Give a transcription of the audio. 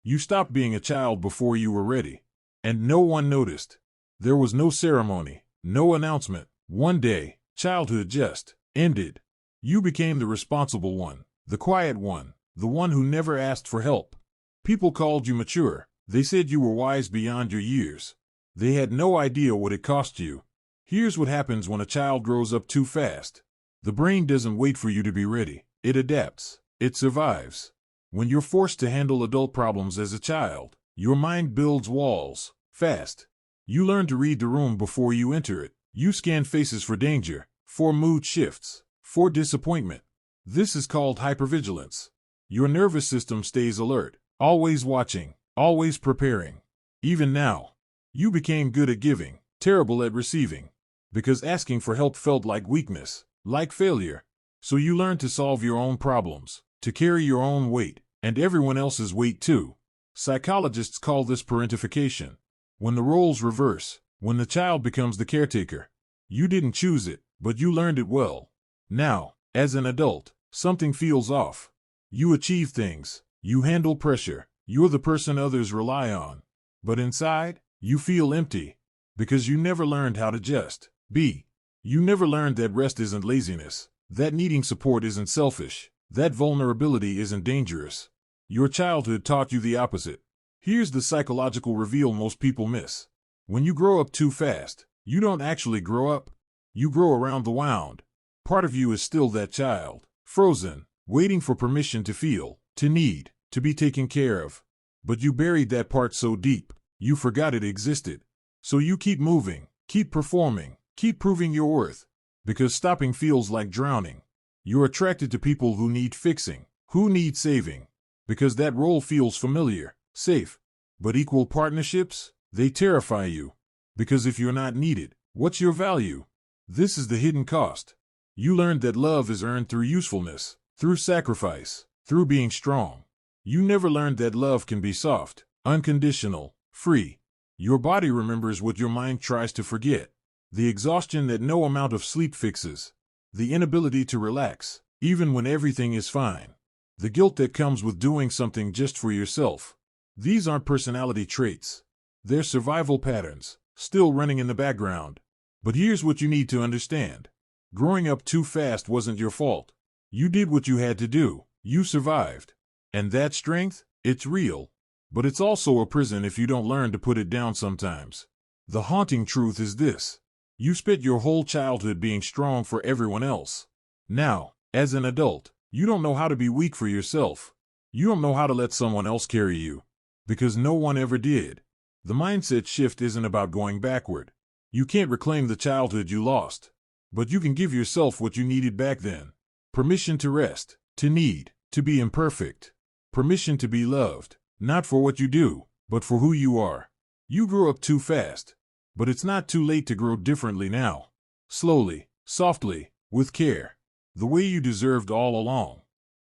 You stopped being a child before you were ready. And no one noticed. There was no ceremony, no announcement. One day, childhood just ended. You became the responsible one, the quiet one, the one who never asked for help. People called you mature. They said you were wise beyond your years. They had no idea what it cost you. Here's what happens when a child grows up too fast. The brain doesn't wait for you to be ready. It adapts. It survives. When you're forced to handle adult problems as a child, your mind builds walls, fast. You learn to read the room before you enter it. You scan faces for danger, for mood shifts, for disappointment. This is called hypervigilance. Your nervous system stays alert, always watching, always preparing. Even now, you became good at giving, terrible at receiving, because asking for help felt like weakness, like failure. So you learned to solve your own problems, to carry your own weight, and everyone else's weight too. Psychologists call this parentification. When the roles reverse, when the child becomes the caretaker. You didn't choose it, but you learned it well. Now, as an adult, something feels off. You achieve things, you handle pressure, you're the person others rely on. But inside, you feel empty, because you never learned how to just be. You never learned that rest isn't laziness, that needing support isn't selfish, that vulnerability isn't dangerous. Your childhood taught you the opposite. Here's the psychological reveal most people miss. When you grow up too fast, you don't actually grow up. You grow around the wound. Part of you is still that child, frozen, waiting for permission to feel, to need, to be taken care of. But you buried that part so deep, you forgot it existed. So you keep moving, keep performing, keep proving your worth. Because stopping feels like drowning. You're attracted to people who need fixing, who need saving. Because that role feels familiar, safe. But equal partnerships, they terrify you. Because if you're not needed, what's your value? This is the hidden cost. You learned that love is earned through usefulness, through sacrifice, through being strong. You never learned that love can be soft, unconditional, free. Your body remembers what your mind tries to forget. The exhaustion that no amount of sleep fixes. The inability to relax, even when everything is fine. The guilt that comes with doing something just for yourself. These aren't personality traits. They're survival patterns, still running in the background. But here's what you need to understand. Growing up too fast wasn't your fault. You did what you had to do. You survived. And that strength, it's real. But it's also a prison if you don't learn to put it down sometimes. The haunting truth is this. You spent your whole childhood being strong for everyone else. Now, as an adult, you don't know how to be weak for yourself. You don't know how to let someone else carry you. Because no one ever did. The mindset shift isn't about going backward. You can't reclaim the childhood you lost. But you can give yourself what you needed back then. Permission to rest, to need, to be imperfect. Permission to be loved, not for what you do, but for who you are. You grew up too fast. But it's not too late to grow differently now. Slowly, softly, with care. The way you deserved all along.